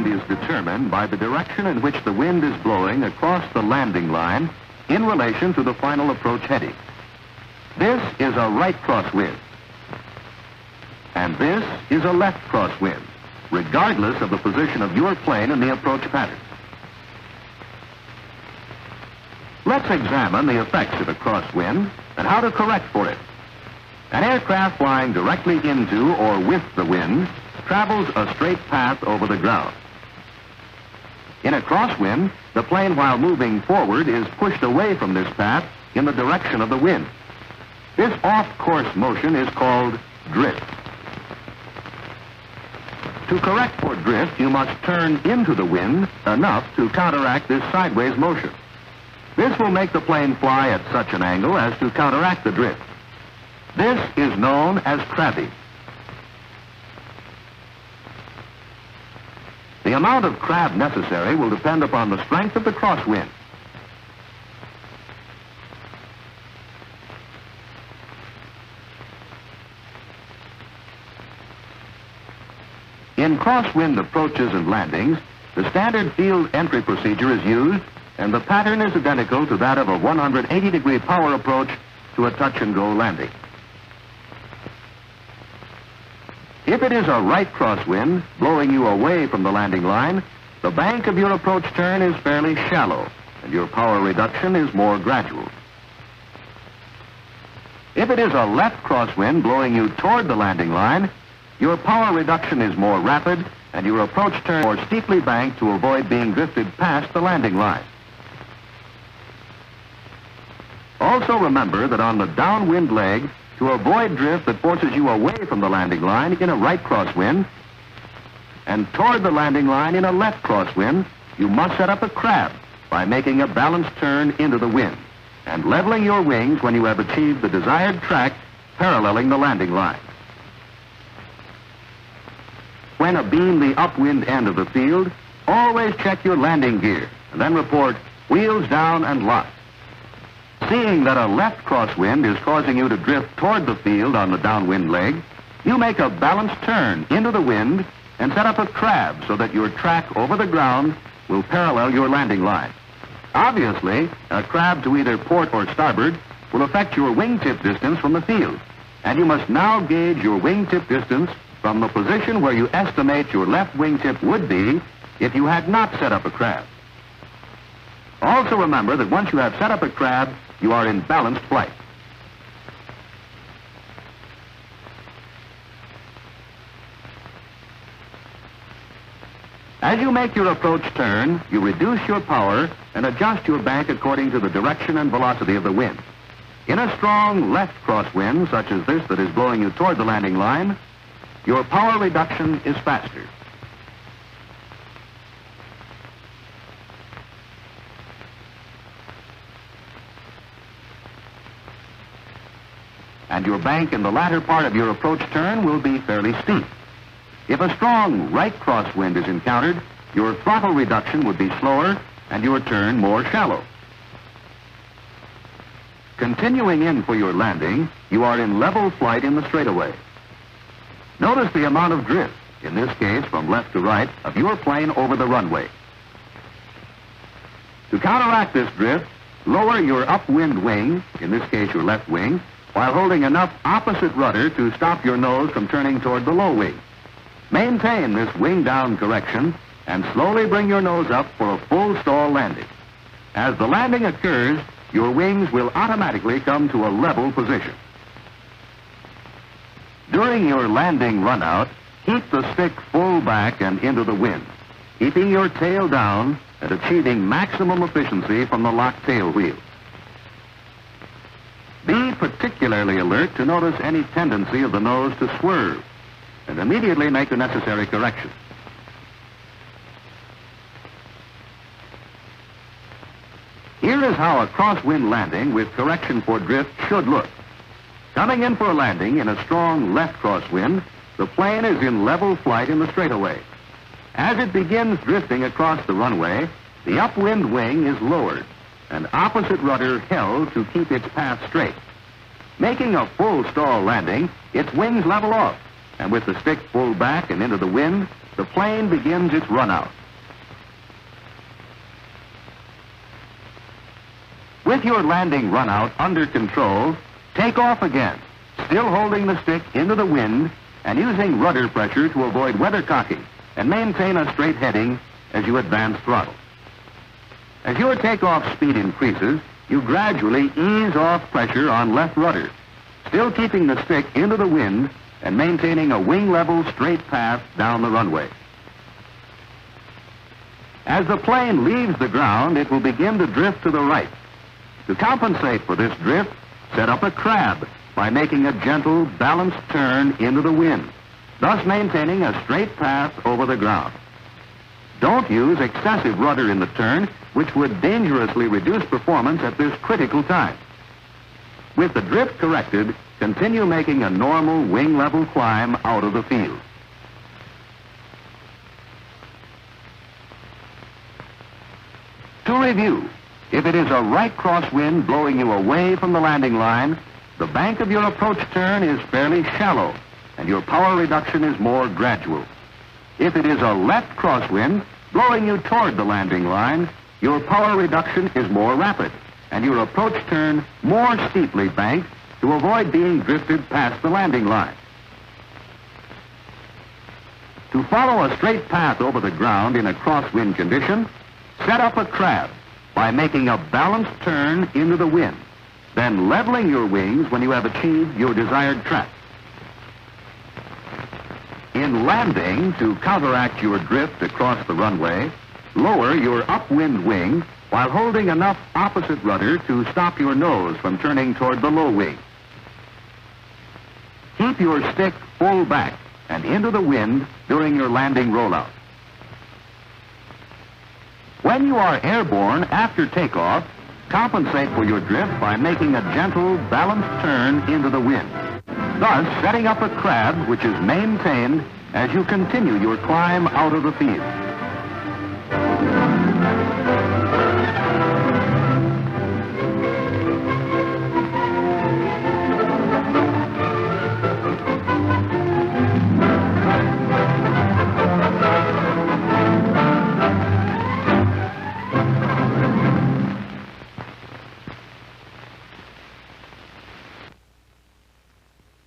wind is determined by the direction in which the wind is blowing across the landing line in relation to the final approach heading. This is a right crosswind, and this is a left crosswind, regardless of the position of your plane in the approach pattern. Let's examine the effects of a crosswind and how to correct for it. An aircraft flying directly into or with the wind travels a straight path over the ground. In a crosswind, the plane while moving forward is pushed away from this path in the direction of the wind. This off-course motion is called drift. To correct for drift, you must turn into the wind enough to counteract this sideways motion. This will make the plane fly at such an angle as to counteract the drift. This is known as crabbing. The amount of crab necessary will depend upon the strength of the crosswind. In crosswind approaches and landings, the standard field entry procedure is used, and the pattern is identical to that of a 180-degree power approach to a touch-and-go landing. If it is a right crosswind blowing you away from the landing line, the bank of your approach turn is fairly shallow, and your power reduction is more gradual. If it is a left crosswind blowing you toward the landing line, your power reduction is more rapid, and your approach turn more steeply banked to avoid being drifted past the landing line. Also remember that on the downwind leg, to avoid drift that forces you away from the landing line in a right crosswind and toward the landing line in a left crosswind, you must set up a crab by making a balanced turn into the wind and leveling your wings when you have achieved the desired track paralleling the landing line. When abeam the upwind end of the field, always check your landing gear and then report wheels down and locked. Seeing that a left crosswind is causing you to drift toward the field on the downwind leg, you make a balanced turn into the wind and set up a crab so that your track over the ground will parallel your landing line. Obviously, a crab to either port or starboard will affect your wingtip distance from the field, and you must now gauge your wingtip distance from the position where you estimate your left wingtip would be if you had not set up a crab. Also remember that once you have set up a crab, you are in balanced flight. As you make your approach turn, you reduce your power and adjust your bank according to the direction and velocity of the wind. In a strong left crosswind, such as this that is blowing you toward the landing line, your power reduction is faster. And your bank in the latter part of your approach turn will be fairly steep. If a strong right crosswind is encountered, your throttle reduction would be slower and your turn more shallow. Continuing in for your landing, you are in level flight in the straightaway. Notice the amount of drift, in this case from left to right, of your plane over the runway. To counteract this drift, lower your upwind wing, in this case your left wing, while holding enough opposite rudder to stop your nose from turning toward the low wing. Maintain this wing down correction and slowly bring your nose up for a full stall landing. As the landing occurs, your wings will automatically come to a level position. During your landing runout, keep the stick full back and into the wind, keeping your tail down and achieving maximum efficiency from the locked tail wheel. Be particularly alert to notice any tendency of the nose to swerve and immediately make the necessary correction. Here is how a crosswind landing with correction for drift should look. Coming in for a landing in a strong left crosswind, the plane is in level flight in the straightaway. As it begins drifting across the runway, the upwind wing is lowered and opposite rudder held to keep its path straight. Making a full stall landing, its wings level off, and with the stick pulled back and into the wind, the plane begins its run out. With your landing runout under control, take off again, still holding the stick into the wind and using rudder pressure to avoid weathercocking and maintain a straight heading as you advance throttle. As your takeoff speed increases, you gradually ease off pressure on left rudder, still keeping the stick into the wind and maintaining a wing-level straight path down the runway. As the plane leaves the ground, it will begin to drift to the right. To compensate for this drift, set up a crab by making a gentle, balanced turn into the wind, thus maintaining a straight path over the ground. Don't use excessive rudder in the turn, which would dangerously reduce performance at this critical time. With the drift corrected, continue making a normal wing-level climb out of the field. To review, if it is a right crosswind blowing you away from the landing line, the bank of your approach turn is fairly shallow and your power reduction is more gradual. If it is a left crosswind blowing you toward the landing line, your power reduction is more rapid and your approach turn more steeply banked to avoid being drifted past the landing line. To follow a straight path over the ground in a crosswind condition, set up a crab by making a balanced turn into the wind, then leveling your wings when you have achieved your desired track. In landing, to counteract your drift across the runway, lower your upwind wing while holding enough opposite rudder to stop your nose from turning toward the low wing. Keep your stick full back and into the wind during your landing rollout. When you are airborne after takeoff, compensate for your drift by making a gentle, balanced turn into the wind, thus setting up a crab which is maintained as you continue your climb out of the field.